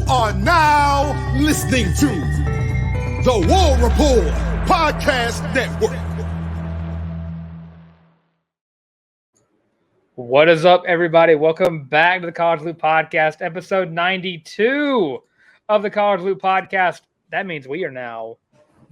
are now listening to the War Report Podcast Network. What is up, everybody? Welcome back to the College Loop Podcast, episode 92 of the College Loop Podcast. That means we are now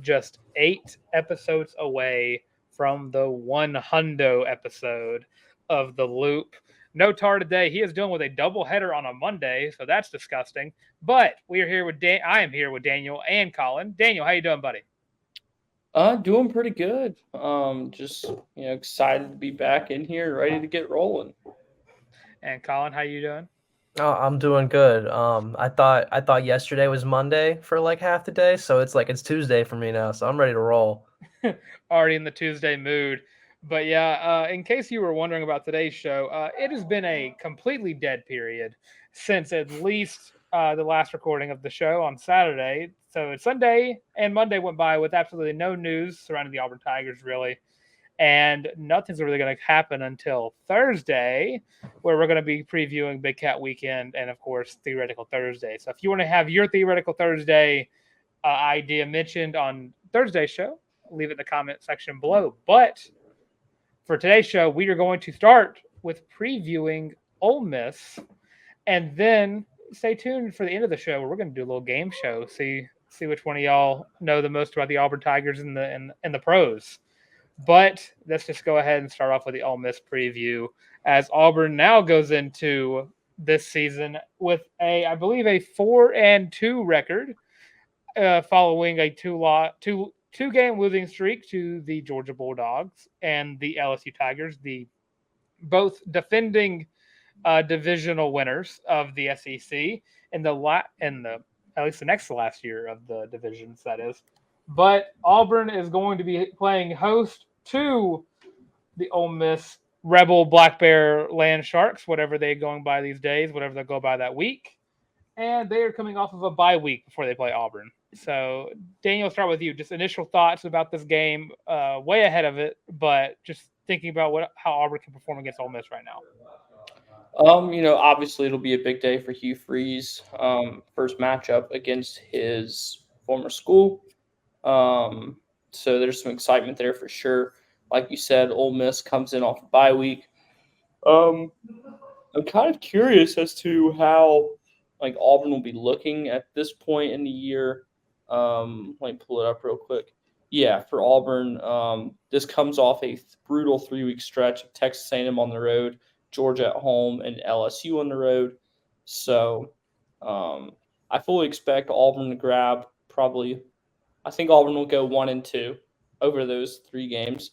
just 8 episodes away from the 100 episode of the Loop. No Tarr today. He is dealing with a doubleheader on a Monday, so that's disgusting. But we are here with I am here with Daniel and Colin. Daniel, how you doing, buddy? Doing pretty good. Just excited to be back in here, ready to get rolling. And Colin, how you doing? Oh, I'm doing good. I thought yesterday was Monday for like half the day, so it's Tuesday for me now, so I'm ready to roll. Already in the Tuesday mood. But yeah, in case you were wondering about today's show, it has been a completely dead period since at least the last recording of the show on Saturday. So Sunday and Monday went by with absolutely no news surrounding the Auburn Tigers, really. And nothing's really going to happen until Thursday, where we're going to be previewing Big Cat Weekend and, of course, Theoretical Thursday. So if you want to have your Theoretical Thursday idea mentioned on Thursday's show, leave it in the comment section below. But for today's show, we are going to start with previewing Ole Miss, and then stay tuned for the end of the show where we're going to do a little game show, see which one of y'all know the most about the Auburn Tigers and the pros. But let's just go ahead and start off with the Ole Miss preview, as Auburn now goes into this season with I believe a 4-2 record, following a two-game losing streak to the Georgia Bulldogs and the LSU Tigers, the both defending divisional winners of the SEC in at least the next to last year of the divisions, that is. But Auburn is going to be playing host to the Ole Miss Rebel Black Bear Land Sharks, whatever they're going by these days, whatever they go by that week. And they are coming off of a bye week before they play Auburn. So, Daniel, I'll start with you. Just initial thoughts about this game, way ahead of it, but just thinking about how Auburn can perform against Ole Miss right now. Obviously it'll be a big day for Hugh Freeze. First matchup against his former school. So there's some excitement there for sure. Like you said, Ole Miss comes in off a bye week. I'm kind of curious as to how Auburn will be looking at this point in the year. Let me pull it up real quick. Yeah, for Auburn, this comes off a brutal 3-week stretch of Texas A&M on the road, Georgia at home, and LSU on the road. So I fully expect Auburn to grab I think Auburn will go 1-2 over those 3 games.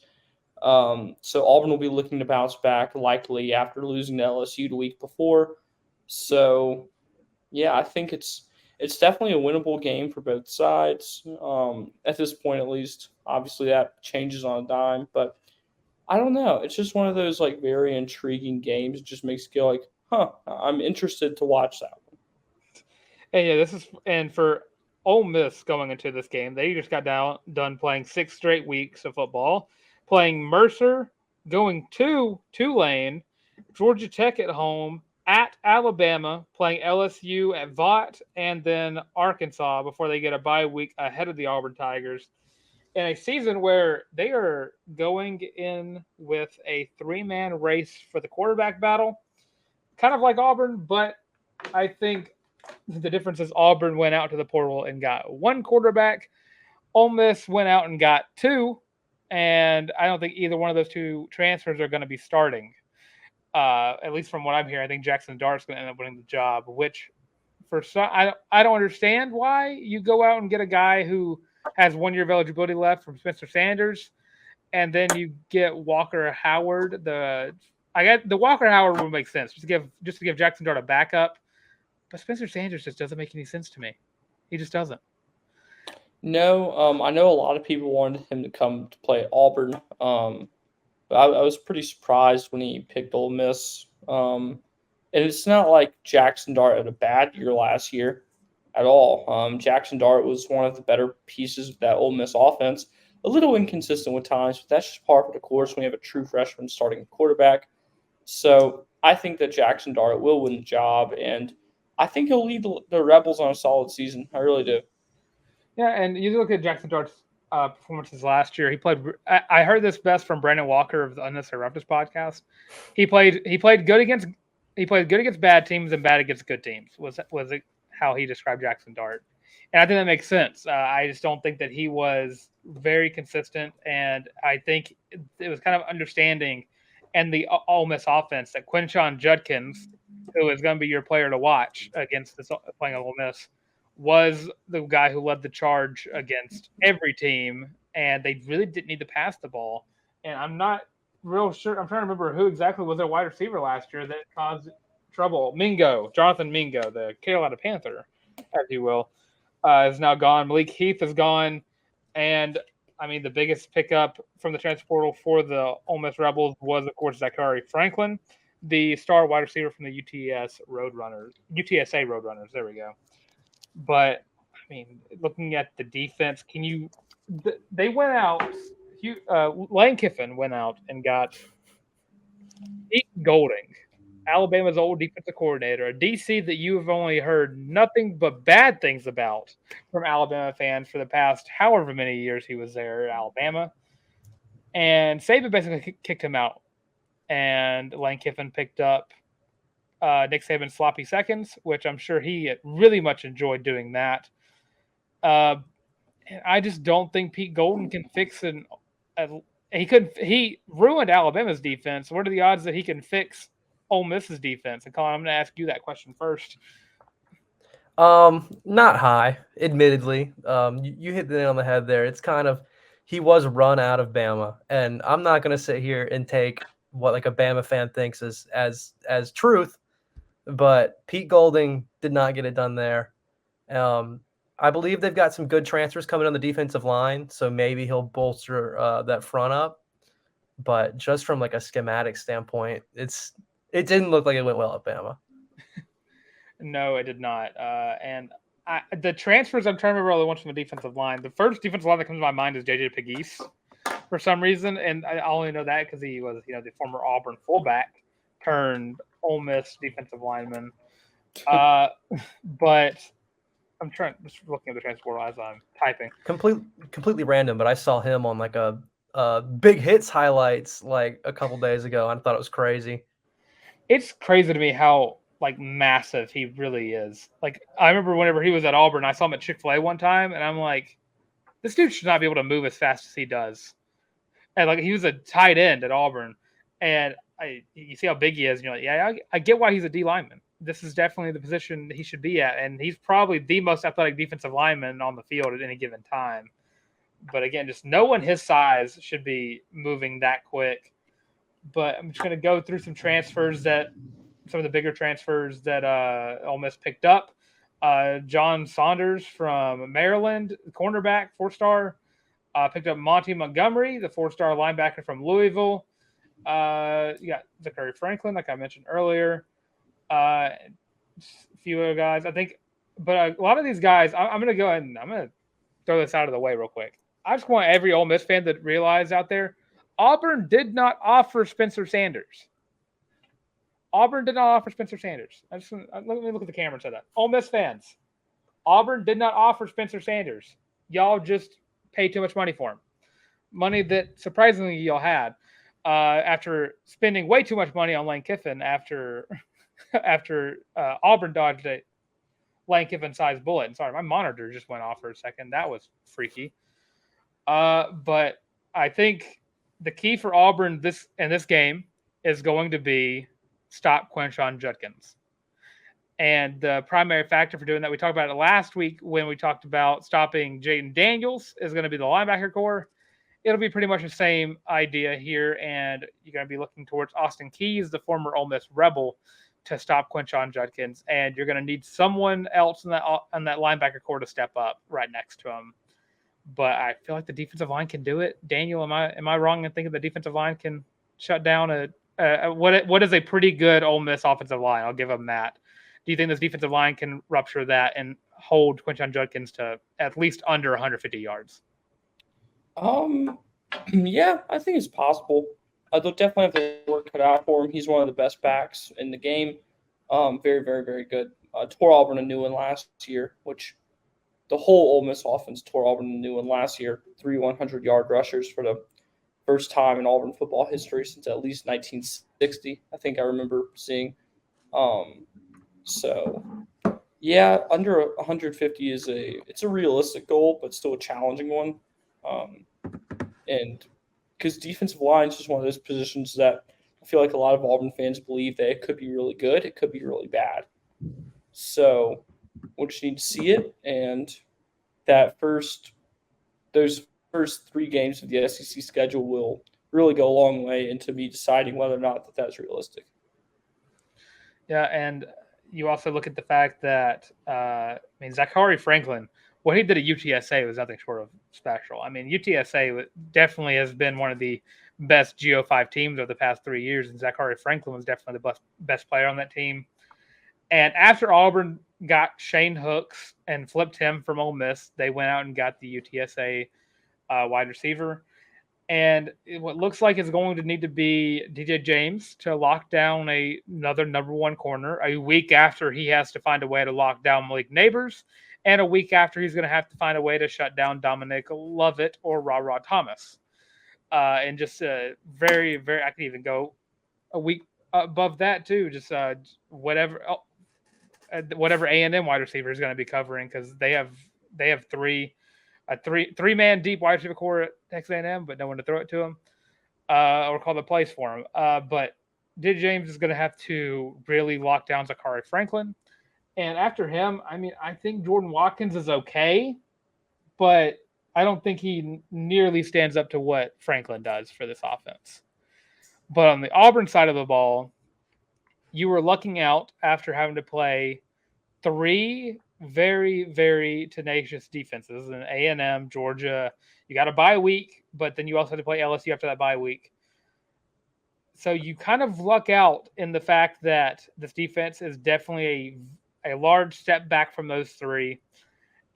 So Auburn will be looking to bounce back likely after losing to LSU the week before. So, yeah, I think it's definitely a winnable game for both sides. At this point, at least, obviously that changes on a dime, but I don't know. It's just one of those very intriguing games. It just makes you go I'm interested to watch that one. And yeah, for Ole Miss going into this game, they just got done playing 6 straight weeks of football, playing Mercer, going to Tulane, Georgia Tech at home, at Alabama, playing LSU at Vaught, and then Arkansas before they get a bye week ahead of the Auburn Tigers. In a season where they are going in with a 3-man race for the quarterback battle, kind of like Auburn, but I think the difference is Auburn went out to the portal and got 1 quarterback. Ole Miss went out and got 2, and I don't think either one of those 2 transfers are going to be starting. At least from what I'm hearing, I think Jackson Dart's going to end up winning the job, which for some, I don't understand why you go out and get a guy who has 1 year of eligibility left from Spencer Sanders, and then you get Walker Howard. The Walker Howard would make sense just to give Jackson Dart a backup, but Spencer Sanders just doesn't make any sense to me. He just doesn't. No, I know a lot of people wanted him to come to play at Auburn, but I was pretty surprised when he picked Ole Miss. And it's not like Jackson Dart had a bad year last year at all. Jackson Dart was one of the better pieces of that Ole Miss offense. A little inconsistent with times, but that's just par for the course when you have a true freshman starting quarterback. So I think that Jackson Dart will win the job, and I think he'll lead the Rebels on a solid season. I really do. Yeah, and you look at Jackson Dart's performances last year. He played. I heard this best from Brandon Walker of the Unnecessary Raptors podcast. He played good against bad teams and bad against good teams. Was it how he described Jackson Dart? And I think that makes sense. I just don't think that he was very consistent, and I think it was kind of understanding and the Ole Miss offense that Quinshon Judkins, who is going to be your player to watch against this playing Ole Miss, was the guy who led the charge against every team, and they really didn't need to pass the ball. And I'm not real sure. I'm trying to remember who exactly was their wide receiver last year that caused trouble. Jonathan Mingo, the Carolina Panther, as you will, is now gone. Malik Heath is gone, and I mean the biggest pickup from the transfer portal for the Ole Miss Rebels was, of course, Zachary Franklin, the star wide receiver from the UTSA Roadrunners. There we go. But I mean, looking at the defense, they went out. Lane Kiffin went out and got Pete Golding, Alabama's old defensive coordinator, a DC that you have only heard nothing but bad things about from Alabama fans for the past however many years he was there at Alabama. And Saban basically kicked him out. And Lane Kiffin picked up Nick Saban's sloppy seconds, which I'm sure he really much enjoyed doing that. I just don't think Pete Golden can fix he ruined Alabama's defense. What are the odds that he can fix Ole Miss's defense? And Colin, I'm going to ask you that question first. Not high, admittedly. You hit the nail on the head there. It's kind of he was run out of Bama, and I'm not going to sit here and take what like a Bama fan thinks as truth. But Pete Golding did not get it done there. I believe they've got some good transfers coming on the defensive line, so maybe he'll bolster that front up. But just from like a schematic standpoint, it didn't look like it went well at Bama. No, it did not. And the transfers, I'm trying to remember all the ones from the defensive line. The first defensive line that comes to my mind is JJ Pegues for some reason, and I only know that because he was, the former Auburn fullback turned Ole Miss defensive lineman. But I'm just looking at the transfer as I'm typing. Completely random, but I saw him on like a big hits highlights like a couple days ago, and I thought it was crazy. It's crazy to me how like massive he really is. Like I remember whenever he was at Auburn, I saw him at Chick-fil-A one time, and I'm like, this dude should not be able to move as fast as he does. And like he was a tight end at Auburn, and you see how big he is, and you're like, yeah, I get why he's a D lineman. This is definitely the position he should be at, and he's probably the most athletic defensive lineman on the field at any given time. But again, just no one his size should be moving that quick. But I'm just going to go through some of the bigger transfers that Ole Miss picked up. John Saunders from Maryland, cornerback, 4-star. Picked up Monty Montgomery, the 4-star linebacker from Louisville. You got Zachary Franklin, like I mentioned earlier. A few other guys, I think. But a lot of these guys, I'm going to go ahead and I'm going to throw this out of the way real quick. I just want every Ole Miss fan to realize out there, Auburn did not offer Spencer Sanders. Let me look at the camera and say that. Ole Miss fans, Auburn did not offer Spencer Sanders. Y'all just paid too much money for him. Money that surprisingly y'all had after spending way too much money on Lane Kiffin after Auburn dodged a Lane Kiffin-sized bullet. And sorry, my monitor just went off for a second. That was freaky. But I think the key for Auburn in this game is going to be stop Quinshon Judkins. And the primary factor for doing that, we talked about it last week when we talked about stopping Jaden Daniels, is going to be the linebacker core. It'll be pretty much the same idea here, and you're going to be looking towards Austin Keys, the former Ole Miss Rebel, to stop Quinshon Judkins, and you're going to need someone else in that linebacker core to step up right next to him. But I feel like the defensive line can do it. Daniel, am I wrong in thinking the defensive line can shut down what is a pretty good Ole Miss offensive line? I'll give them that. Do you think this defensive line can rupture that and hold Quinshon Judkins to at least under 150 yards? Yeah, I think it's possible. They'll definitely have to work cut out for him. He's one of the best backs in the game. Very, very, very good. tore Auburn a new one last year, which the whole Ole Miss offense tore Auburn a new one last year. 3 100-yard rushers for the first time in Auburn football history since at least 1960. I think I remember seeing. So yeah, under 150 it's a realistic goal, but still a challenging one. And because defensive line is just one of those positions that I feel like a lot of Auburn fans believe that it could be really good, it could be really bad. So we'll just need to see it, and those first 3 games of the SEC schedule will really go a long way into me deciding whether or not that's realistic. Yeah, and you also look at the fact that Zachary Franklin, what he did at UTSA was nothing short of special. I mean, UTSA definitely has been one of the best Go5 teams over the past 3 years, and Zachary Franklin was definitely the best player on that team. And after Auburn got Shane Hooks and flipped him from Ole Miss, they went out and got the UTSA wide receiver. And what looks like is going to need to be DJ James to lock down another number 1 corner a week after he has to find a way to lock down Malik Neighbors, and a week after he's going to have to find a way to shut down Dominic Lovett or Ra Thomas. And just very, very, I could even go a week above that too. Just whatever A&M wide receiver is going to be covering, because they have three-man deep wide receiver core at Texas A&M, but no one to throw it to him or call the plays for him. But DJ James is going to have to really lock down Zachary Franklin. And after him, I mean, I think Jordan Watkins is okay, but I don't think he nearly stands up to what Franklin does for this offense. But on the Auburn side of the ball, you were lucking out after having to play 3 very, very tenacious defenses in A&M, Georgia. You got a bye week, but then you also have to play LSU after that bye week. So you kind of luck out in the fact that this defense is definitely a large step back from those 3.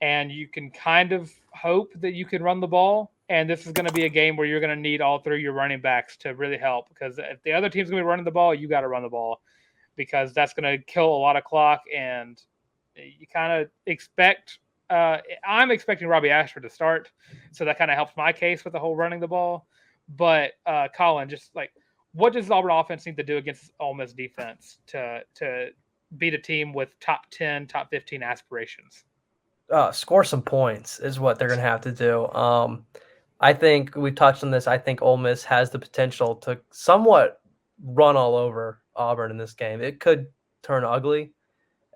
And you can kind of hope that you can run the ball. And this is going to be a game where you're going to need all 3 of your running backs to really help, because if the other team's going to be running the ball, you got to run the ball, because that's going to kill a lot of clock. And you kind of expect I'm expecting Robbie Ashford to start, so that kind of helps my case with the whole running the ball. But Colin, just like, what does the Auburn offense need to do against Ole Miss defense to beat a team with top 10, top 15 aspirations? Score some points is what they're going to have to do. I think we touched on this. I think Ole Miss has the potential to somewhat run all over Auburn in this game. It could turn ugly.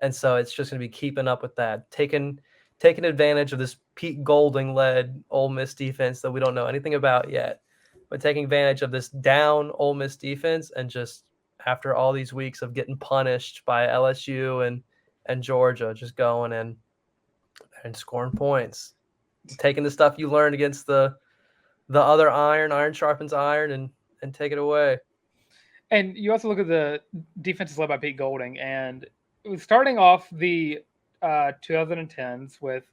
And so it's just going to be keeping up with that, taking advantage of this Pete Golding-led Ole Miss defense that we don't know anything about yet, but taking advantage of this down Ole Miss defense, and just after all these weeks of getting punished by LSU and Georgia, just going and scoring points, taking the stuff you learned against the other iron sharpens iron, and take it away. And you also look at the defenses led by Pete Golding, and starting off the 2010s with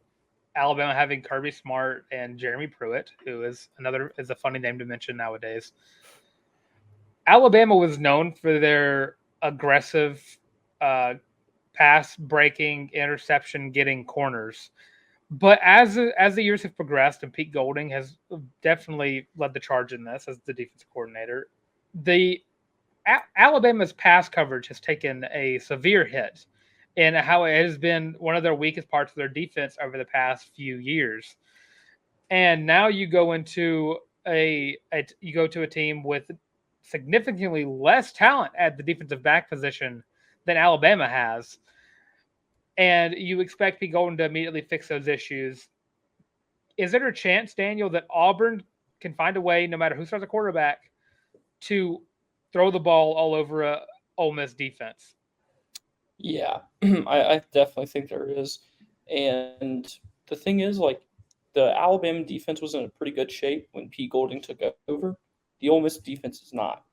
Alabama having Kirby Smart and Jeremy Pruitt, who is a funny name to mention nowadays. Alabama was known for their aggressive pass breaking, interception getting corners. But as the years have progressed, and Pete Golding has definitely led the charge in this as the defensive coordinator, Alabama's pass coverage has taken a severe hit, and how it has been one of their weakest parts of their defense over the past few years. And now you go into a team with significantly less talent at the defensive back position than Alabama has, and you expect Pete Golding to immediately fix those issues. Is there a chance, Daniel, that Auburn can find a way, no matter who starts a quarterback, to throw the ball all over a Ole Miss defense? Yeah, I definitely think there is. And the thing is, like, the Alabama defense was in a pretty good shape when Pete Golding took over. The Ole Miss defense is not.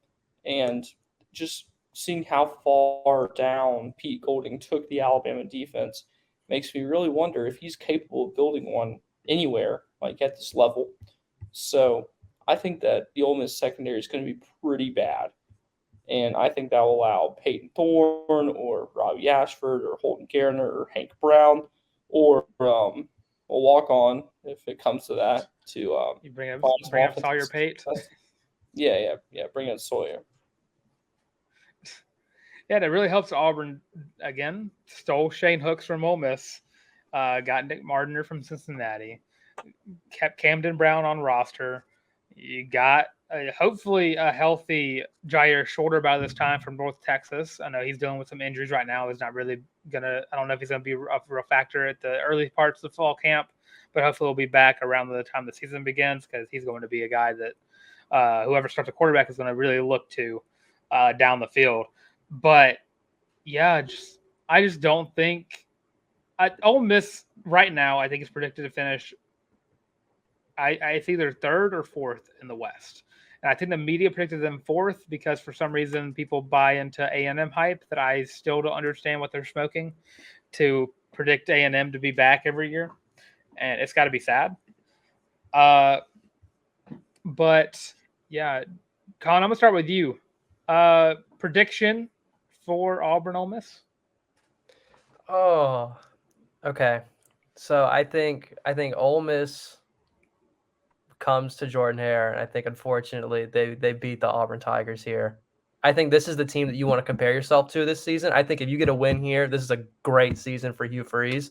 And just seeing how far down Pete Golding took the Alabama defense makes me really wonder if he's capable of building one anywhere, like at this level. So I think that the Ole Miss secondary is going to be pretty bad. And I think that will allow Peyton Thorne or Robbie Ashford or Holden Garner or Hank Brown or a walk-on, if it comes to that, to You bring up offensive Sawyer Pate. success. Yeah. Bring in Sawyer. Yeah, that really helps Auburn. Again, stole Shane Hooks from Ole Miss, got Nick Mardner from Cincinnati, kept Camden Brown on roster. You got hopefully a healthy Jair Shorter by this time from North Texas. I know he's dealing with some injuries right now. He's not really I don't know if he's going to be a real factor at the early parts of the fall camp, but hopefully he'll be back around the time the season begins, because he's going to be a guy that whoever starts a quarterback is going to really look to down the field. But yeah, I just don't think Ole Miss right now, I think, is predicted to finish. It's either third or fourth in the West, and I think the media predicted them fourth because for some reason people buy into A&M hype that I still don't understand what they're smoking to predict A&M to be back every year, and it's got to be sad. But yeah, Colin, I'm gonna start with you. Prediction for Auburn Ole Miss? Oh, okay. So I think Ole Miss comes to Jordan-Hare, and I think unfortunately they beat the Auburn Tigers here. I think this is the team that you want to compare yourself to this season. I think if you get a win here, this is a great season for Hugh Freeze.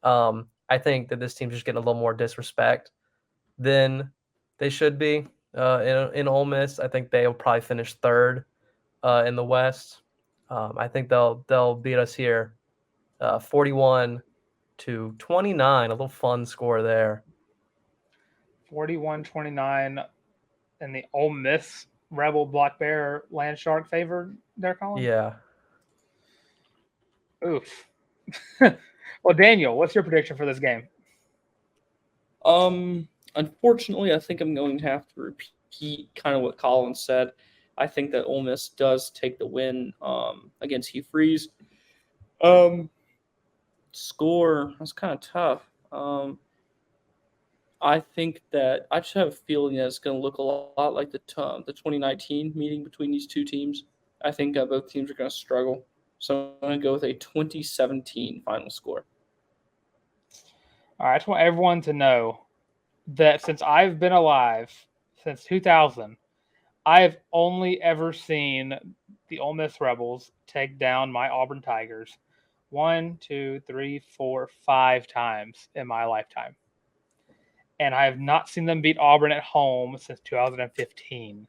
I think that this team's just getting a little more disrespect than they should be in Ole Miss. I think they'll probably finish third in the West. I think they'll beat us here 41-29. A little fun score there. 41-29 in the Ole Miss Rebel Black Bear Land Shark favored there, Colin? Yeah. Oof. Well, Daniel, what's your prediction for this game? Unfortunately, I think I'm going to have to repeat kind of what Colin said. I think that Ole Miss does take the win against Hugh Freeze. Score, that's kind of tough. I think that I just have a feeling that it's going to look a lot like the 2019 meeting between these two teams. I think both teams are going to struggle. So I'm going to go with a 2017 final score. All right, I just want everyone to know that since I've been alive, since 2000, I have only ever seen the Ole Miss Rebels take down my Auburn Tigers 1, 2, 3, 4, 5 times in my lifetime. And I have not seen them beat Auburn at home since 2015.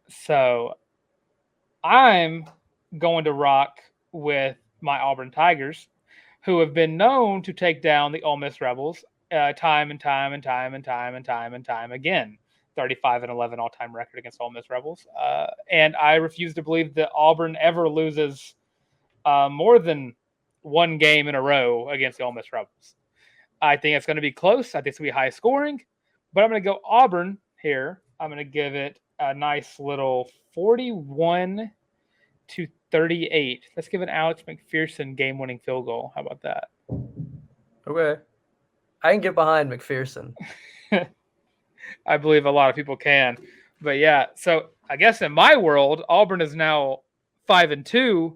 So I'm going to rock with my Auburn Tigers, who have been known to take down the Ole Miss Rebels time and time again. 35-11 all-time record against Ole Miss Rebels. And I refuse to believe that Auburn ever loses more than one game in a row against the Ole Miss Rebels. I think it's going to be close. I think it's going to be high scoring. But I'm going to go Auburn here. I'm going to give it a nice little 41-38. Let's give an Alex McPherson game-winning field goal. How about that? Okay. I can get behind McPherson. I believe a lot of people can. But yeah, so I guess in my world, Auburn is now 5-2.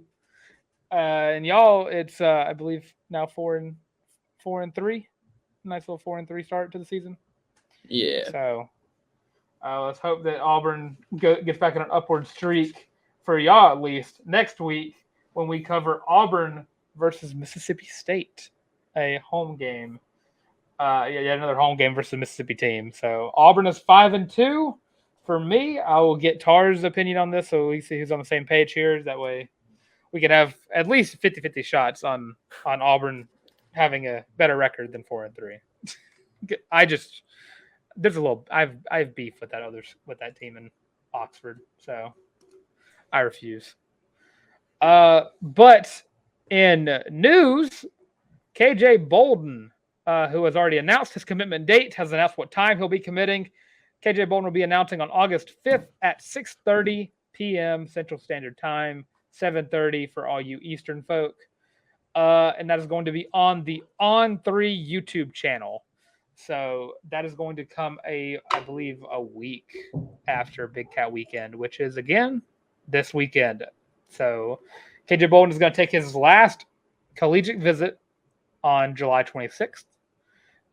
And y'all, it's I believe now 4-3. Nice little 4-3 start to the season. Yeah. So let's hope that Auburn gets back on an upward streak for y'all, at least next week when we cover Auburn versus Mississippi State, a home game. Yet another home game versus the Mississippi team. So Auburn is 5-2. For me, I will get Tarr's opinion on this, so we see who's on the same page here. That way, we can have at least 50-50 shots on Auburn having a better record than 4-3. I have beef with that team in Oxford, so I refuse. But in news, KJ Bolden, who has already announced his commitment date, has announced what time he'll be committing. KJ Bolden will be announcing on August 5th at 6:30 p.m. Central Standard Time, 7:30 for all you Eastern folk. And that is going to be on the On3 YouTube channel. So that is going to come I believe, a week after Big Cat Weekend, which is, again, this weekend. So KJ Bolden is going to take his last collegiate visit on July 26th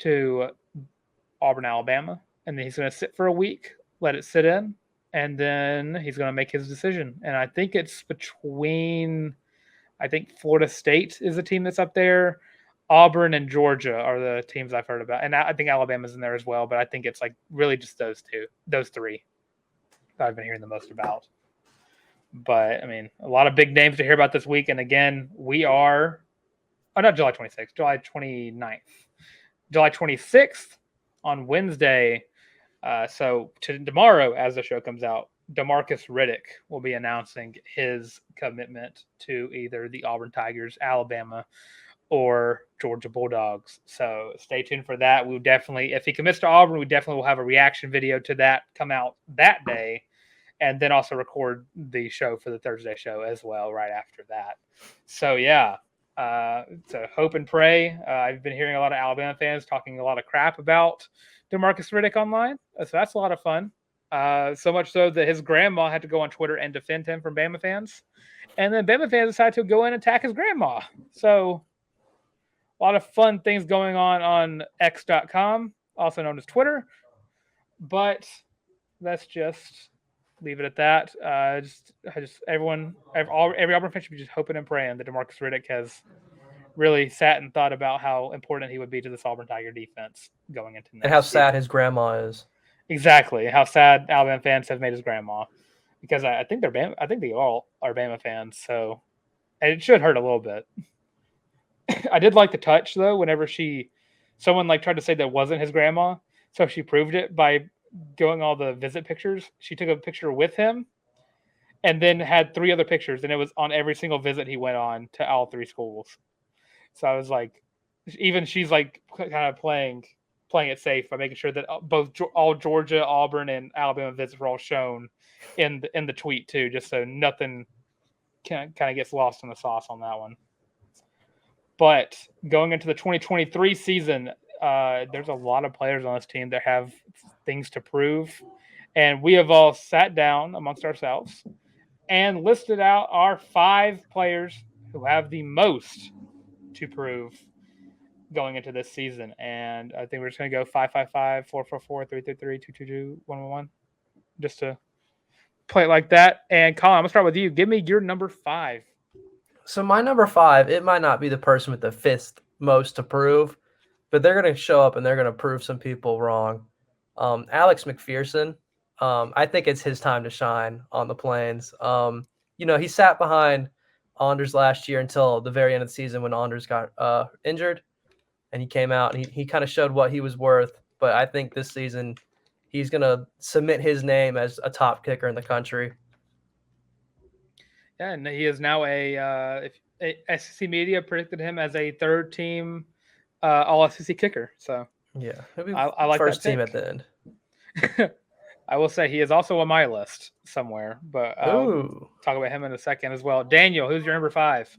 to Auburn, Alabama, and then he's going to sit for a week, let it sit in, and then he's going to make his decision. And I think it's between, I think Florida State is the team that's up there. Auburn and Georgia are the teams I've heard about. And I think Alabama's in there as well, but I think it's like really just those three that I've been hearing the most about. But I mean, a lot of big names to hear about this week. And again, we are, not July 26th, July 29th, July 26th on Wednesday. So tomorrow, as the show comes out, DeMarcus Riddick will be announcing his commitment to either the Auburn Tigers, Alabama, or Georgia Bulldogs. So stay tuned for that. We definitely, if he commits to Auburn, we definitely will have a reaction video to that come out that day, and then also record the show for the Thursday show as well right after that. So yeah, so hope and pray. I've been hearing a lot of Alabama fans talking a lot of crap about DeMarcus Riddick online. So that's a lot of fun. So much so that his grandma had to go on Twitter and defend him from Bama fans. And then Bama fans decided to go in and attack his grandma. So a lot of fun things going on X.com, also known as Twitter. But let's just leave it at that. Every Auburn fan should be just hoping and praying that DeMarcus Riddick has really sat and thought about how important he would be to this Auburn Tiger defense going into next And how season. sad his grandma is. Exactly. How sad Alabama fans have made his grandma. Because I think they all are Bama fans, so and it should hurt a little bit. I did like the touch though, whenever someone like tried to say that wasn't his grandma. So she proved it by going all the visit pictures. She took a picture with him and then had 3 other pictures, and it was on every single visit he went on to all 3 schools. So I was like, even she's like kind of playing it safe by making sure that all Georgia, Auburn, and Alabama visits were all shown in the tweet too, just so nothing kind of gets lost in the sauce on that one. But going into the 2023 season, there's a lot of players on this team that have things to prove, and we have all sat down amongst ourselves and listed out our 5 players who have the most to prove going into this season. And I think we're just going to go 5-5-5, 4-4-4, 3-3-3, 2-2-2, 1-1-1, just to play it like that. And Colin, I'm going to start with you. Give me your number 5. So my number 5, it might not be the person with the 5th most to prove, but they're going to show up and they're going to prove some people wrong. Alex McPherson, I think it's his time to shine on the Plains. He sat behind Anders last year until the very end of the season when Anders got injured, and he came out and he kind of showed what he was worth. But I think this season he's going to cement his name as a top kicker in the country. Yeah, and he is now SEC media predicted him as a 3rd-team All-SEC kicker. So yeah, I like first that team pick. at the end. I will say he is also on my list somewhere, but I'll talk about him in a second as well. Daniel, who's your number 5?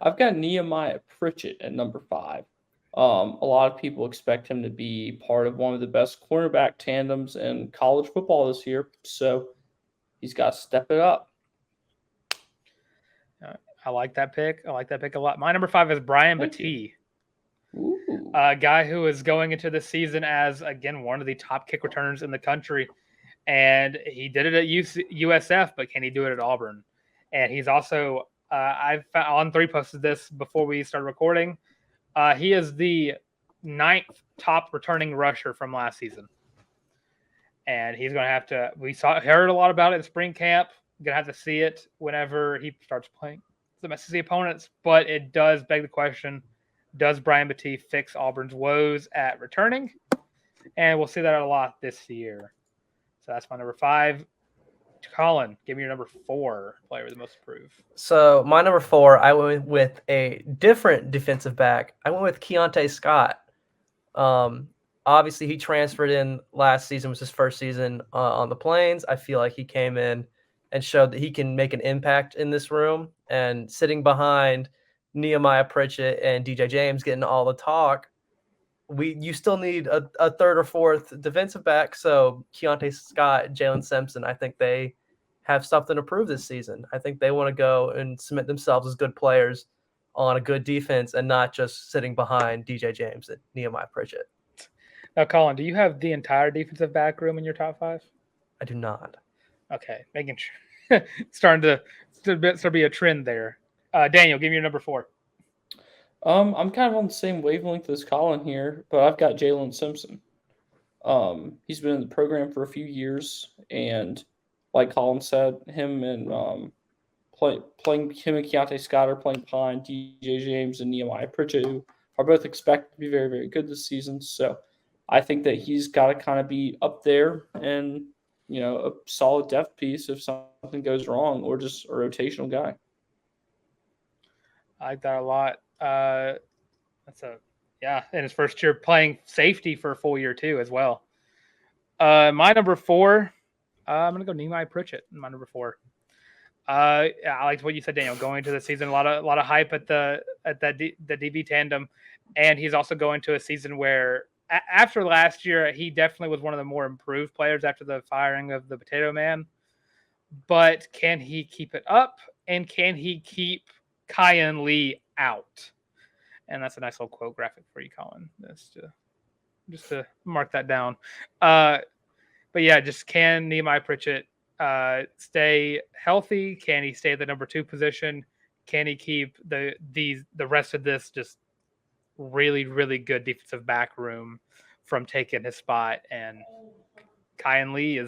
I've got Nehemiah Pritchett at number 5. A lot of people expect him to be part of one of the best cornerback tandems in college football this year, so he's got to step it up. I like that pick. I like that pick a lot. My number 5 is Brian Battie, a guy who is going into the season as, again, one of the top kick returners in the country. And he did it at USF, but can he do it at Auburn? And he's also, I've on 3 posted this before we started recording. He is the 9th top returning rusher from last season. And he's going to have to, heard a lot about it in spring camp. Going to have to see it whenever he starts playing some SEC opponents. But it does beg the question, does Brian Battie fix Auburn's woes at returning? And we'll see that a lot this year. So that's my number 5. Colin, give me your number 4 player with the most to prove. So my number 4, I went with a different defensive back. I went with Keontae Scott. Obviously, he transferred in last season, was his first season on the Plains. I feel like he came in and showed that he can make an impact in this room. And sitting behind Nehemiah Pritchett and DJ James getting all the talk, you still need a 3rd or 4th defensive back. So Keontae Scott, Jalen Simpson, I think they have something to prove this season. I think they want to go and cement themselves as good players on a good defense and not just sitting behind DJ James and Nehemiah Pritchett. Now, Colin, do you have the entire defensive back room in your top 5? I do not. Okay, making sure. starting to be a trend there. Daniel, give me your number 4. I'm kind of on the same wavelength as Colin here, but I've got Jalen Simpson. He's been in the program for a few years, and like Colin said, him and playing him and Keontae Scott are playing behind DJ James and Nehemiah Pritchett, who are both expected to be very, very good this season. So I think that he's got to kind of be up there and, a solid depth piece if something goes wrong, or just a rotational guy. I like that a lot. In his first year playing safety for a full year too as well. My number 4, I'm gonna go Nehemiah Pritchett in my number 4. I liked what you said, Daniel. Going into the season, a lot of hype at the DB tandem, and he's also going to a season where after last year, he definitely was one of the more improved players after the firing of the Potato Man. But can he keep it up, and can he keep Kyan Lee out? And that's a nice little quote graphic for you, Colin. Just to mark that down. But yeah, just can Nehemiah Pritchett stay healthy? Can he stay at the number 2 position? Can he keep the rest of this just really, really good defensive back room from taking his spot? And Kyan Lee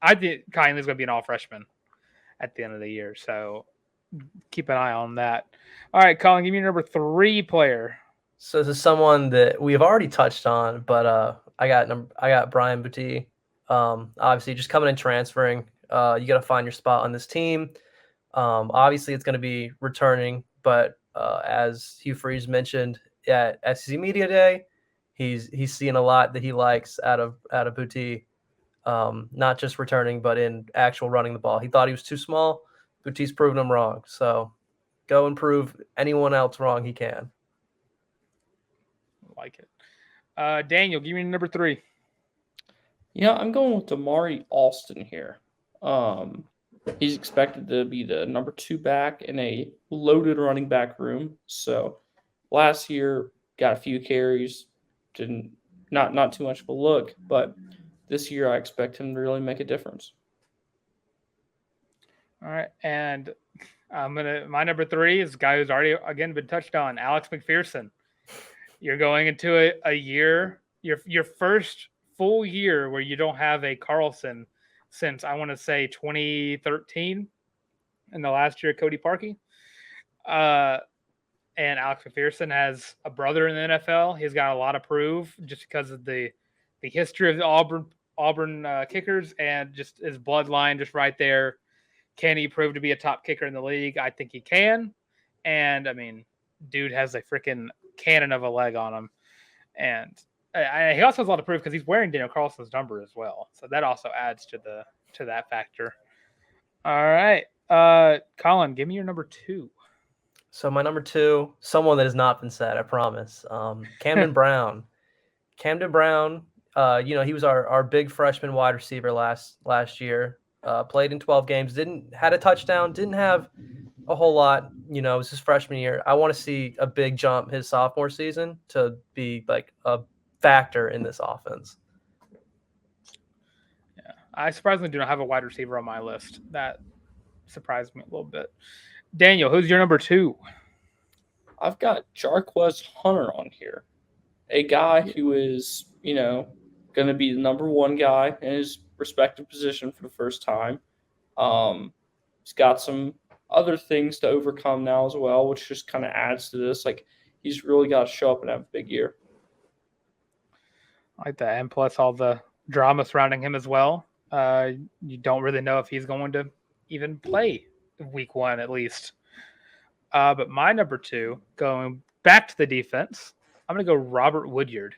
I think Kyan Lee's going to be an all freshman at the end of the year. So keep an eye on that. All right, Colin, give me your number 3 player. So this is someone that we have already touched on, but I got Brian Boutte. Obviously, just coming and transferring, you got to find your spot on this team. Obviously, it's going to be returning, but as Hugh Freeze mentioned at SEC Media Day, he's seeing a lot that he likes out of Boutte. Not just returning, but in actual running the ball. He thought he was too small. Boutte's proven him wrong. So go and prove anyone else wrong he can. Like it. Daniel, give me number 3. Yeah, I'm going with Damari Alston here. He's expected to be the number 2 back in a loaded running back room. So last year got a few carries, not too much of a look, but this year I expect him to really make a difference. All right, and my number 3 is a guy who's already again been touched on, Alex McPherson. You're going into a year, your first full year where you don't have a Carlson since I want to say 2013, in the last year of Cody Parkey. And Alex McPherson has a brother in the NFL. He's got a lot to prove just because of the history of the Auburn kickers and just his bloodline just right there. Can he prove to be a top kicker in the league? I think he can. And, I mean, dude has a freaking cannon of a leg on him. And he also has a lot of proof because he's wearing Daniel Carlson's number as well. So that also adds to that factor. All right. Colin, give me your number 2. So my number 2, someone that has not been said, I promise. Camden Brown. Camden Brown, he was our big freshman wide receiver last year. Played in 12 games, had a touchdown, didn't have a whole lot. It was his freshman year. I want to see a big jump his sophomore season to be like a factor in this offense. Yeah, I surprisingly do not have a wide receiver on my list. That surprised me a little bit. Daniel, who's your number 2? I've got Jarquez Hunter on here, a guy who is, going to be the number 1 guy in his respective position for the first time. He's got some other things to overcome now as well, which just kind of adds to this. Like, he's really got to show up and have a big year. I like that, and plus all the drama surrounding him as well. You don't really know if he's going to even play week 1 at least. But my number 2, going back to the defense, I'm going to go Robert Woodyard.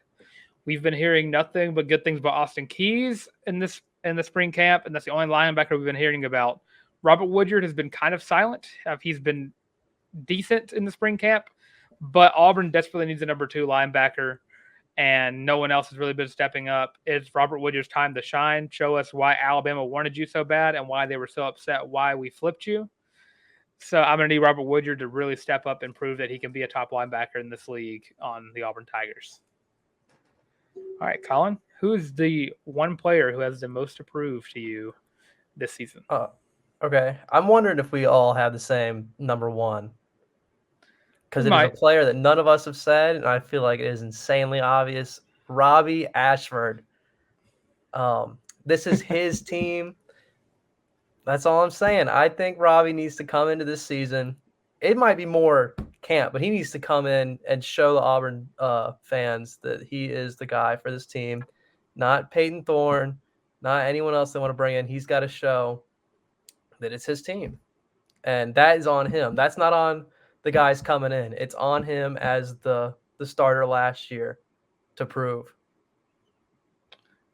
We've been hearing nothing but good things about Austin Keys in the spring camp, and that's the only linebacker we've been hearing about. Robert Woodyard has been kind of silent. He's been decent in the spring camp, but Auburn desperately needs a number 2 linebacker. and no one else has really been stepping up. It's Robert Woodard's time to shine. Show us why Alabama wanted you so bad and why they were so upset, why we flipped you. So I'm going to need Robert Woodard to really step up and prove that he can be a top linebacker in this league on the Auburn Tigers. All right, Colin, who is the one player who has the most approved to you this season? Okay. I'm wondering if we all have the same number one. Because it is a player that none of us have said, and I feel like it is insanely obvious. Robbie Ashford. This is his team. That's all I'm saying. I think Robbie needs to come into this season. It might be more camp, but he needs to come in and show the Auburn fans that he is the guy for this team. Not Peyton Thorne, not anyone else they want to bring in. He's got to show that it's his team. And that is on him. That's not on the guys coming in. It's on him as the starter last year to prove.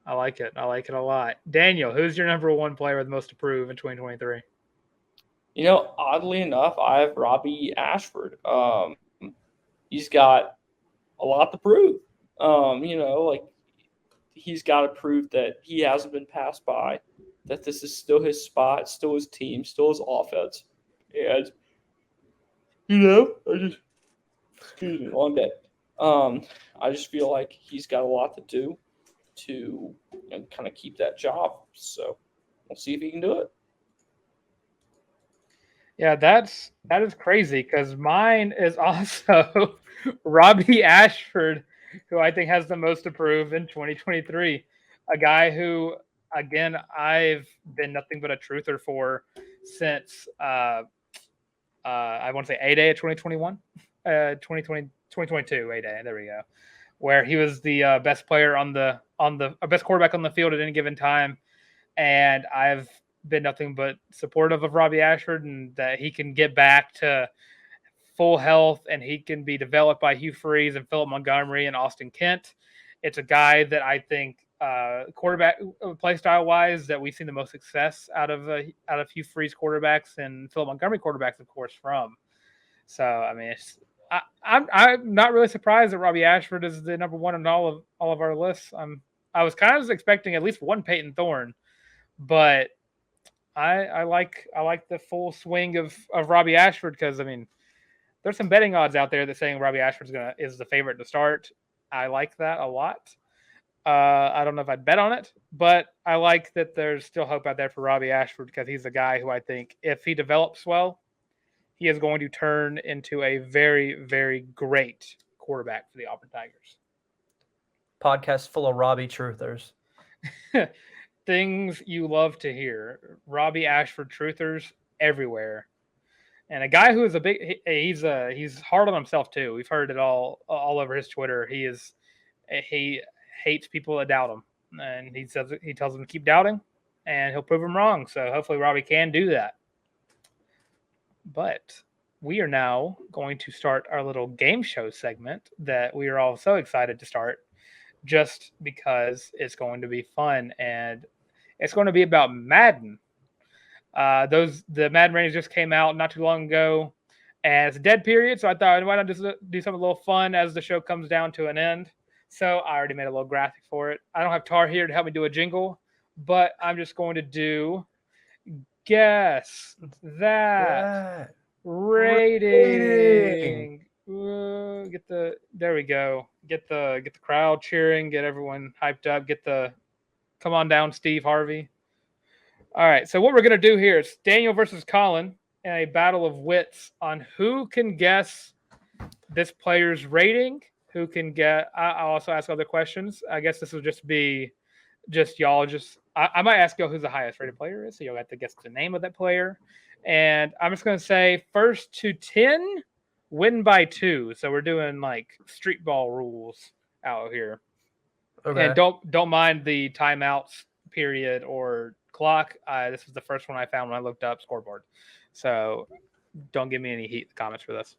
I like it. I like it a lot. Daniel, who's your number one player with most to prove in 2023? Oddly enough, I have Robbie Ashford. He's got a lot to prove. He's got to prove that he hasn't been passed by, that this is still his spot, still his team, still his offense. And, excuse me, long day. I just feel like he's got a lot to do to kind of keep that job. So we'll see if he can do it. Yeah, that is crazy because mine is also Robbie Ashford, who I think has the most to prove in 2023. A guy who, again, I've been nothing but a truther for since I want to say A-Day of 2021, 2022 A-Day. There we go, where he was the best player best quarterback on the field at any given time, and I've been nothing but supportive of Robbie Ashford and that he can get back to full health and he can be developed by Hugh Freeze and Philip Montgomery and Austin Kent. It's a guy that I think quarterback play style wise that we've seen the most success out of Hugh Freeze quarterbacks and Philip Montgomery quarterbacks, of course, from. So I mean, I'm not really surprised that Robbie Ashford is the number one on all of our lists. I was kind of expecting at least one Peyton Thorne, but I like the full swing of Robbie Ashford because I mean there's some betting odds out there that saying Robbie Ashford is the favorite to start. I like that a lot. I don't know if I'd bet on it, but I like that there's still hope out there for Robbie Ashford because he's a guy who I think if he develops well, he is going to turn into a very, very great quarterback for the Auburn Tigers. Podcast full of Robbie truthers. Things you love to hear. Robbie Ashford truthers everywhere. And a guy who is he's hard on himself too. We've heard it all over his Twitter. He hates people that doubt him. And he tells them to keep doubting and he'll prove them wrong. So hopefully Robbie can do that. But we are now going to start our little game show segment that we are all so excited to start just because it's going to be fun and it's going to be about Madden. The Madden Ratings just came out not too long ago and it's a dead period. So I thought, why not just do something a little fun as the show comes down to an end? So I already made a little graphic for it. I don't have Tarr here to help me do a jingle, but I'm just going to do guess that rating. There we go. Get the crowd cheering, get everyone hyped up, come on down, Steve Harvey. All right, so what we're going to do here is Daniel versus Colin in a battle of wits on who can guess this player's rating, who can get. I'll also ask other questions. I guess this will just be y'all. I might ask y'all who the highest rated player is, so you'll have to guess the name of that player. And I'm just going to say first to 10, win by 2. So we're doing like street ball rules out here. Okay. And don't mind the timeouts period or clock. This was the first one I found when I looked up scoreboard. So don't give me any heat in the comments for this.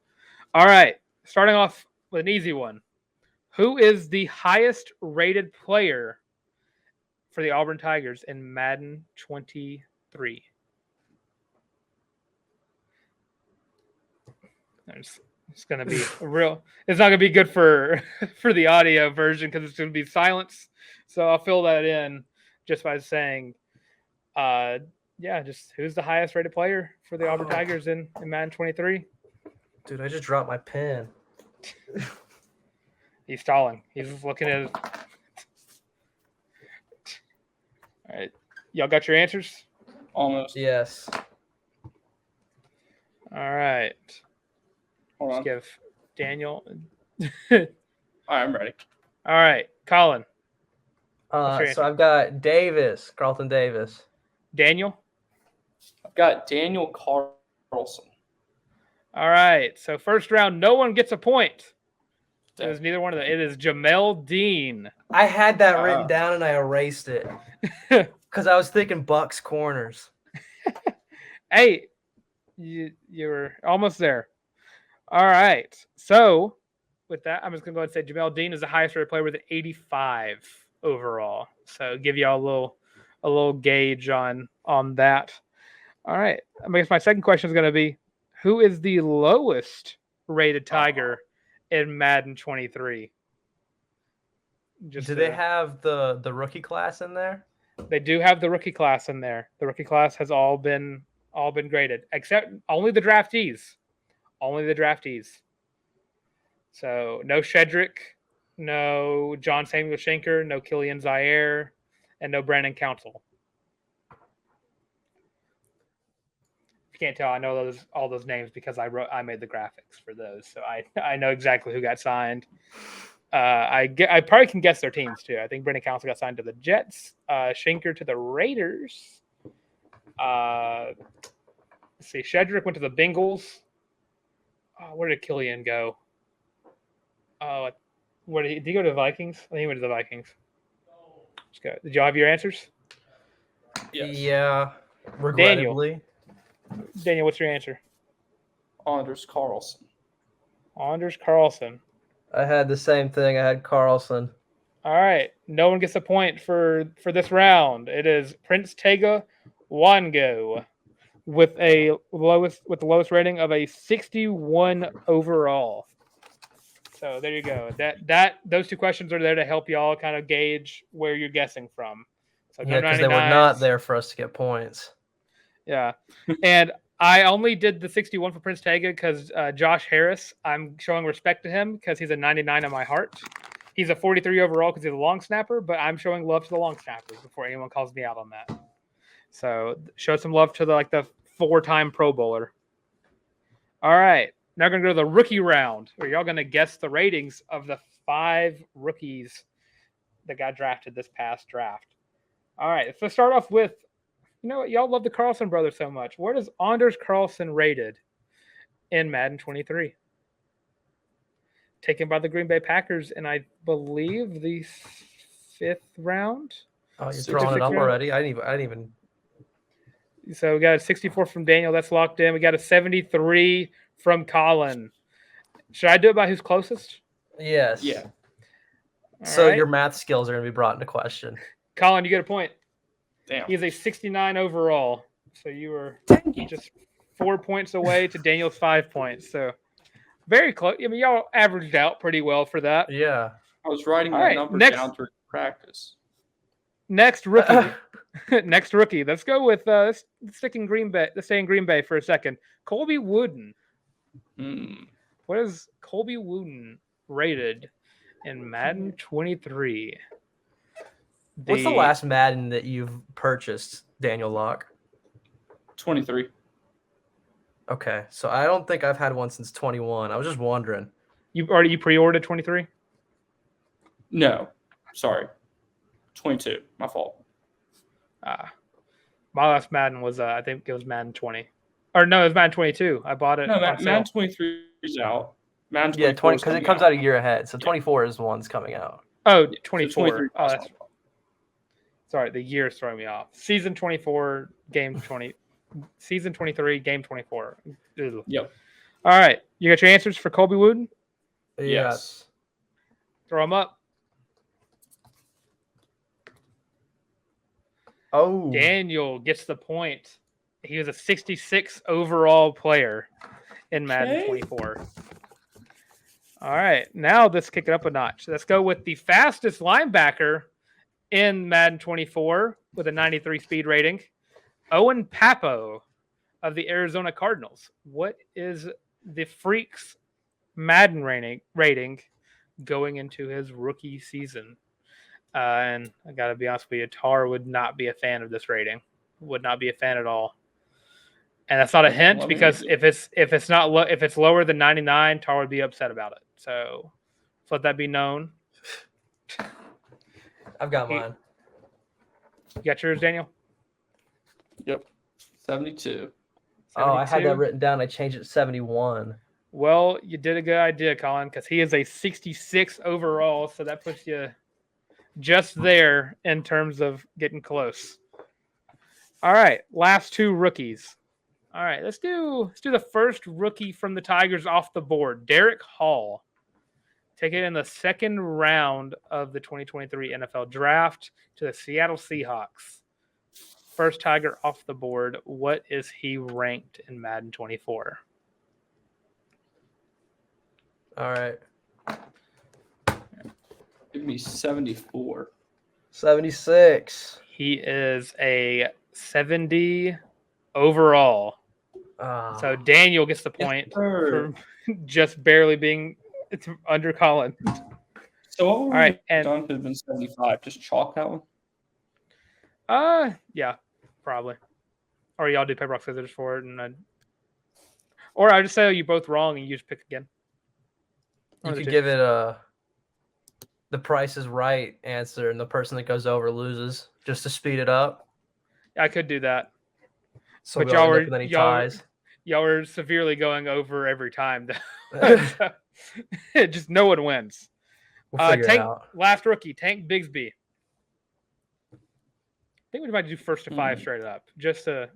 All right. Starting off with an easy one. Who is the highest rated player for the Auburn Tigers in Madden 23? It's going to be real. It's not going to be good for the audio version because it's going to be silence. So I'll fill that in just by saying, just who's the highest rated player for the Auburn Tigers in Madden 23? Dude, I just dropped my pen. He's stalling. He's looking at his... All right. Y'all got your answers? Almost. Yes. All right. Hold on. Just give Daniel... All right, I'm ready. All right. Colin. So I've got Davis, Carlton Davis. Daniel? I've got Daniel Carlson. All right. So first round, no one gets a point. It was neither one of them. It is Jamel Dean. I had that written down and I erased it because I was thinking Bucks corners. Hey, you were almost there. All right. So with that, I'm just going to go ahead and say Jamel Dean is the highest rated player with an 85 overall. So give y'all a little gauge on that. All right. I guess my second question is going to be, who is the lowest rated Tiger in Madden 23? Do they have the rookie class in there? They do have the rookie class in there. The rookie class has all been graded, except only the draftees. Only the draftees. So no Shedrick, no John Samuel Schenker, no Killian Zaire, and no Brandon Council. If you can't tell, I know all those names because I made the graphics for those, so I know exactly who got signed. I probably can guess their teams too. I think Brandon Council got signed to the Jets, Schenker to the Raiders. Let's see, Shedrick went to the Bengals. Where did Killian go? Where did he go to the Vikings? I think he went to the Vikings. Let's go. Did y'all have your answers? Yes. Yeah. Regrettably. Daniel, what's your answer? Anders Carlson. Anders Carlson. I had the same thing. I had Carlson. All right. No one gets a point for this round. It is Prince Tega Wango with the lowest rating of a 61 overall. So there you go. Those two questions are there to help y'all kind of gauge where you're guessing from. So yeah, because they were not there for us to get points. Yeah. And I only did the 61 for Prince Tega because Josh Harris, I'm showing respect to him because he's a 99 in my heart. He's a 43 overall because he's a long snapper, but I'm showing love to the long snappers before anyone calls me out on that. So show some love to the 4-time Pro Bowler. All right. Now we're going to go to the rookie round where y'all going to guess the ratings of the 5 rookies that got drafted this past draft. All right. Let's start off with, you know what? Y'all love the Carlson brothers so much. Where does Anders Carlson rated in Madden 23? Taken by the Green Bay Packers in, I believe, the 5th round. Oh, you're throwing it up already? I didn't even. So we got a 64 from Daniel. That's locked in. We got a 73 from Colin. Should I do it by who's closest? Yes. Yeah. So your math skills are going to be brought into question. Colin, you get a point. Damn. He's a 69 overall. So you were just 4 points away to Daniel's 5 points. So very close. I mean, y'all averaged out pretty well for that. Yeah. I was writing that number down during practice. Next rookie. Next rookie. Let's go with let's stay in Green Bay for a second. Colby Wooden. What is Colby Wooden rated in Madden 23? What's the last Madden that you've purchased, Daniel Locke? 23. Okay, so I don't think I've had one since 21. I was just wondering. You pre-ordered 23? No, sorry, 22. My fault. My last Madden was I think it was Madden 20, or no, it was Madden 22. I bought it. No, Madden 23 is out. Madden 24 20 because it comes out a year ahead. So 24 is the one's coming out. Oh, 24. So sorry, the year's throwing me off. Season 24, game 20. Season 23, game 24. Ugh. Yep. All right. You got your answers for Colby Wooden? Yes. Throw them up. Oh. Daniel gets the point. He was a 66 overall player in Madden 24. All right, now let's kick it up a notch. Let's go with the fastest linebacker in Madden 24 with a 93 speed rating, Owen Papo of the Arizona Cardinals. What is the Freak's Madden rating going into his rookie season? And I got to be honest with you, Tarr would not be a fan of this rating. Would not be a fan at all. And that's not a hint because if it's lower than 99, Tarr would be upset about it. So let that be known. I've got mine. You got yours, Daniel? Yep. 72. Oh, I had that written down. I changed it to 71. Well, you did a good idea, Colin, because he is a 66 overall, so that puts you just there in terms of getting close. All right, last two rookies. All right, let's do the first rookie from the Tigers off the board, Derek Hall. Taken in the second round of the 2023 NFL Draft to the Seattle Seahawks. First Tiger off the board. What is he ranked in Madden 24? All right. Give me 74. 76. He is a 70 overall. So Daniel gets the point for just barely being under Colin. So what all right, and done could have been 75. Just chalk that one. Yeah, probably. Or y'all do paper rock scissors for it, and or I just say you both wrong and you just pick again. You could give it the Price is Right answer, and the person that goes over loses, just to speed it up. I could do that. So but y'all were severely going over every time. Just no one wins. We'll figure it out. Last rookie, Tank Bigsby. I think we might do first to five straight up, just so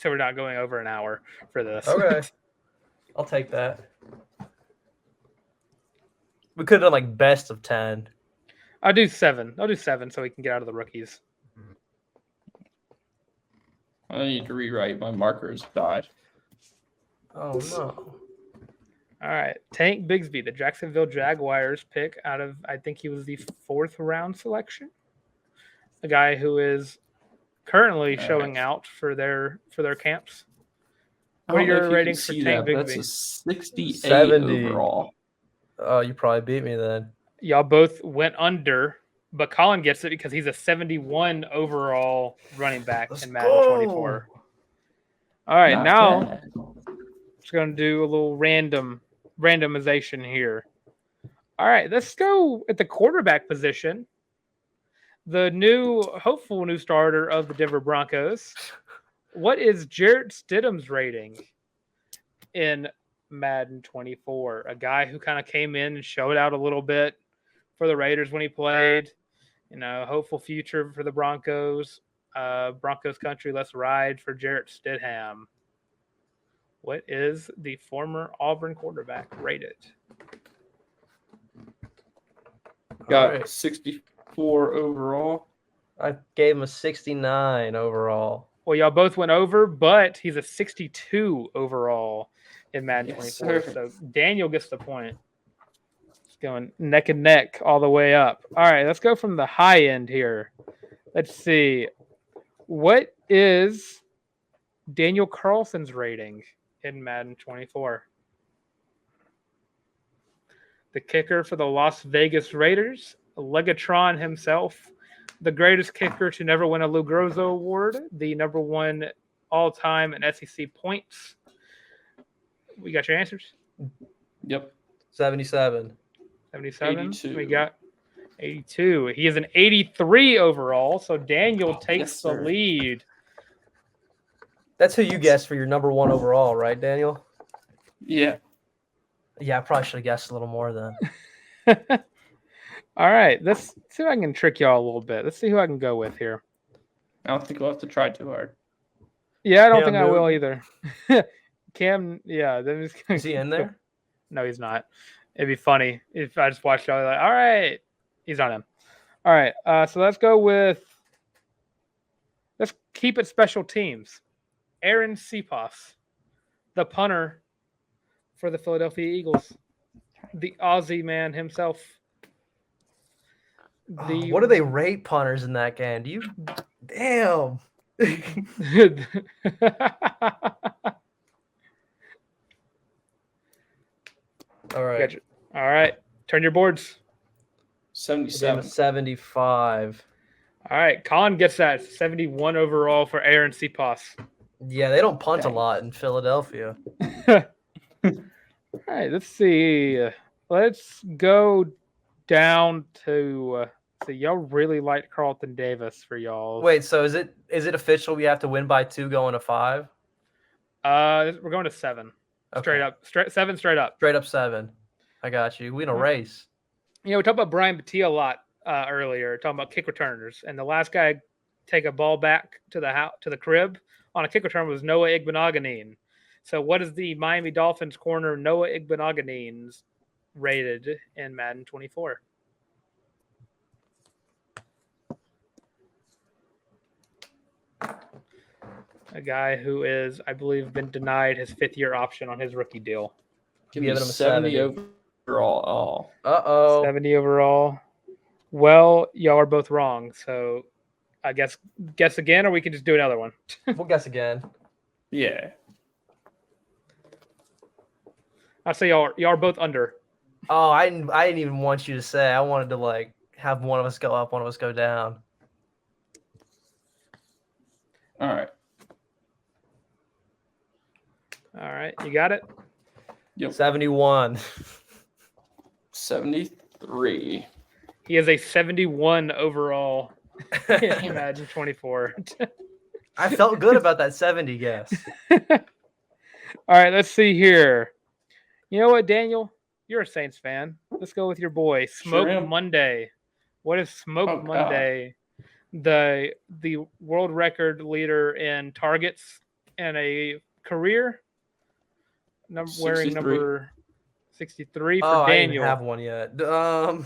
we're not going over an hour for this. Okay. I'll take that. We could have done like best of 10. I'll do 7 so we can get out of the rookies. I need to rewrite. My markers died. Oh, no. All right. Tank Bigsby, the Jacksonville Jaguars pick out of, I think he was the 4th round selection. A guy who is currently showing out for their camps. What are your ratings for Tank Bigsby? That's a 68 70 overall. Oh, you probably beat me then. Y'all both went under, but Colin gets it because he's a 71 overall running back in Madden 24. All right, Not now bad. just going to do a little randomization here. All right, let's go at the quarterback position. The hopeful new starter of the Denver Broncos. What is Jarrett Stidham's rating in Madden 24? A guy who kind of came in and showed out a little bit for the Raiders when he played. Hopeful future for the Broncos. Broncos country, let's ride for Jarrett Stidham. What is the former Auburn quarterback rated? Got 64 overall. I gave him a 69 overall. Well, y'all both went over, but he's a 62 overall in Madden 24. Sir. So Daniel gets the point. It's going neck and neck all the way up. All right, let's go from the high end here. Let's see. What is Daniel Carlson's rating in Madden 24? The kicker for the Las Vegas Raiders, Legatron himself, the greatest kicker to never win a Lou Groza Award, the number one all-time in SEC points. We got your answers? Yep. 77. 77. 82. We got 82. He is an 83 overall, so Daniel takes the lead. That's who you guessed for your number one overall, right, Daniel? Yeah. Yeah, I probably should have guessed a little more then. All right, let's see if I can trick y'all a little bit. Let's see who I can go with here. I don't think we'll have to try too hard. Yeah, I don't Cam think I will either. Cam, yeah. Is he in there? No, he's not. It'd be funny if I just watched y'all like, all right, he's not him. All right, so let's keep it special teams. Aaron Cepas, the punter for the Philadelphia Eagles. the Aussie man himself. What do they rate punters in that game? Do you? Damn. All right. Gotcha. All right. Turn your boards. 77. 75. All right. Colin gets that 71 overall for Aaron Cepas. Yeah, they don't punt a Dang. lot in Philadelphia. All right. Let's see. Let's go down to. So y'all really liked Carlton Davis for y'all. Wait, so is it official? We have to win by 2 going to 5? We're going to 7. Okay. Straight up. 7 straight up. Straight up 7. I got you. We in a race. You know, we talked about Brian Battia a lot earlier, talking about kick returners, and the last guy take a ball back to the crib on a kick return was Noah Igbinoghene. So, what is the Miami Dolphins corner Noah Igbinoghene's rated in Madden 24? A guy who is, I believe, been denied his 5th-year option on his rookie deal. Give me Giving him a 70 overall. Oh. 70 overall. Well, y'all are both wrong. So I guess again, or we can just do another one. We'll guess again. Yeah. I say y'all are both under. Oh, I didn't even want you to say. I wanted to have one of us go up, one of us go down. All right. All right, you got it? Yep. 71. 73. He is a 71 overall in Madden 24. I felt good about that 70 guess. All right, let's see here. You know what, Daniel? You're a Saints fan. Let's go with your boy, Smoke Sure am. Monday. What is Smoke Monday? The world record leader in targets in a career. Wearing number 63 for Daniel. I didn't Daniel. have one yet. Oh,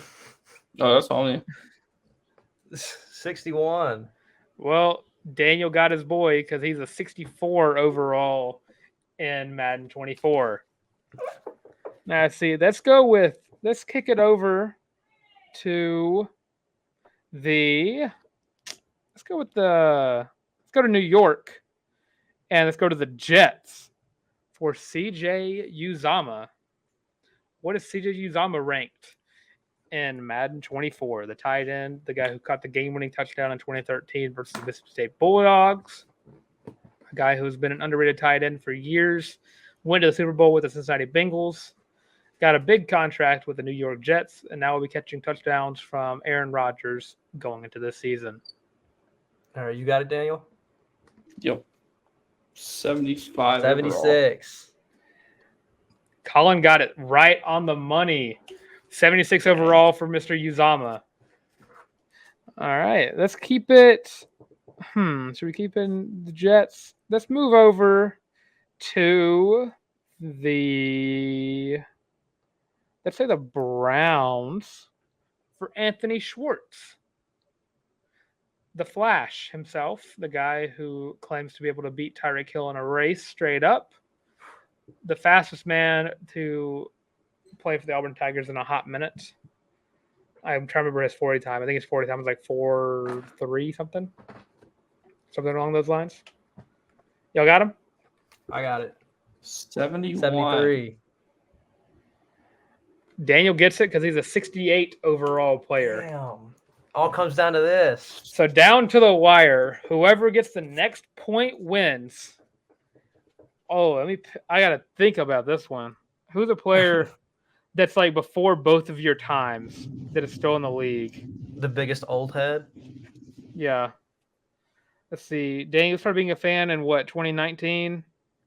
that's all me. 61. Well, Daniel got his boy because he's a 64 overall in Madden 24. Now, let's kick it over to let's go to New York, and let's go to the Jets for CJ Uzomah. What is CJ Uzomah ranked in Madden 24? The tight end, the guy who caught the game-winning touchdown in 2013 versus the Mississippi State Bulldogs. A guy who's been an underrated tight end for years. Went to the Super Bowl with the Cincinnati Bengals. Got a big contract with the New York Jets, and now will be catching touchdowns from Aaron Rodgers going into this season. All right, you got it, Daniel? Yep. 75. 76. Overall. Colin got it right on the money. 76 overall for Mr. Uzomah. All right, let's keep it. Should we keep in the Jets? Let's move over to let's say the Browns for Anthony Schwartz. The Flash himself, the guy who claims to be able to beat Tyreek Hill in a race straight up. The fastest man to play for the Auburn Tigers in a hot minute. I'm trying to remember his 40 time. I think his 40 time was like 4.3 something. Something along those lines. Y'all got him? I got it. 71. 73. Daniel gets it because he's a 68 overall player. Damn. All comes down to this. So down to the wire. Whoever gets the next point wins. Oh, I got to think about this one. Who's a player that's like before both of your times that is still in the league? The biggest old head? Yeah. Let's see. Daniel started being a fan in what, 2019?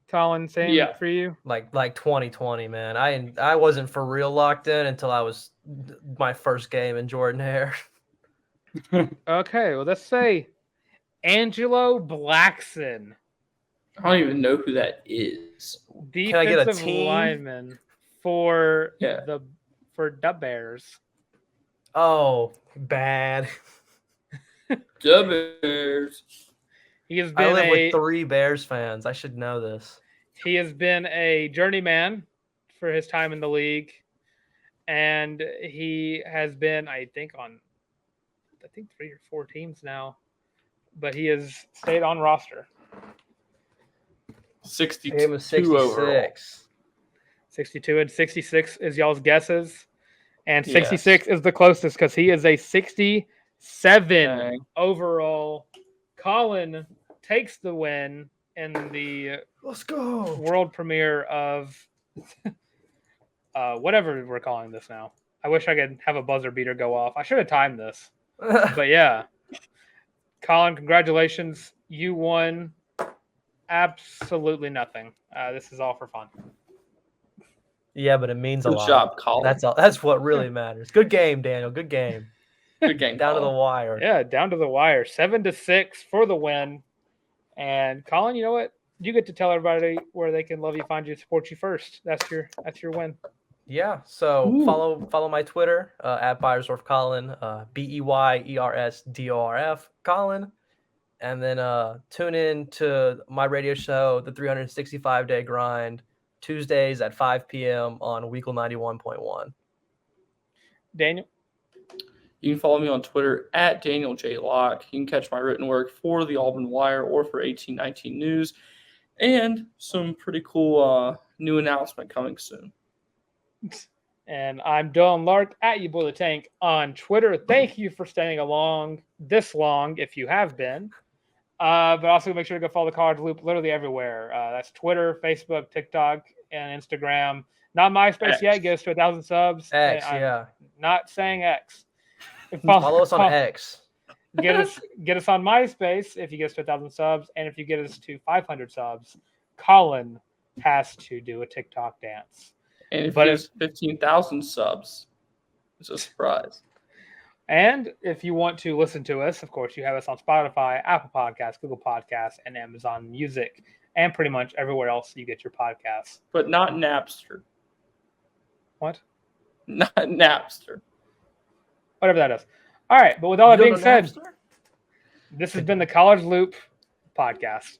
Colin, same for you? Like 2020, man. I wasn't for real locked in until I was my first game in Jordan hair. Okay, well, let's say Angelo Blackson. I don't even know who that is. Defensive Can I get a team? lineman for Yeah. the Bears. Oh, bad. The Bears. He has been I live with 3 Bears fans. I should know this. He has been a journeyman for his time in the league. and he has been, I think 3 or 4 teams now, but he has stayed on roster. 62 Game of overall. 66. 62 and 66 is y'all's guesses, and Yes. 66 is the closest because he is a 67 Dang. overall. Colin takes the win in the Let's go. world premiere of whatever we're calling this now. I wish I could have a buzzer beater go off. I should have timed this. But yeah, Colin, congratulations. You won absolutely nothing. This is all for fun. Yeah, but it means a Good lot. job, Colin. That's all. That's what really matters. Good game, Daniel. Good game. Good game. Down to the Colin. wire. Yeah, down to the wire. 7-6 for the win. And Colin, you know what? You get to tell everybody where they can love you, find you, support you first. That's your win. Yeah. So Ooh. follow my Twitter at Beyersdorf Colin, BEYERSDORF Colin, and then tune in to my radio show, The 365-Day Grind, Tuesdays at 5 p.m. on Weekly 91.1. Daniel? You can follow me on Twitter at Daniel J. Locke. You can catch my written work for the Auburn Wire or for 1819 News, and some pretty cool new announcement coming soon. And I'm Dylan Larck at You Boy the Tank on Twitter. Thank you for staying along this long if you have been. But also make sure to go follow the College Loop literally everywhere. That's Twitter, Facebook, TikTok, and Instagram. Not MySpace X. yet. Get us to 1,000 subs. X, I'm yeah. not saying X. Follow us on X. Get us on MySpace if you get us to 1,000 subs, and if you get us to 500 subs, Colin has to do a TikTok dance. And if it's 15,000 subs, it's a surprise. And if you want to listen to us, of course, you have us on Spotify, Apple Podcasts, Google Podcasts, and Amazon Music, and pretty much everywhere else you get your podcasts. But not Napster. What? Not Napster. Whatever that is. All right, but with all that being said, Napster? this has been the College Loop podcast.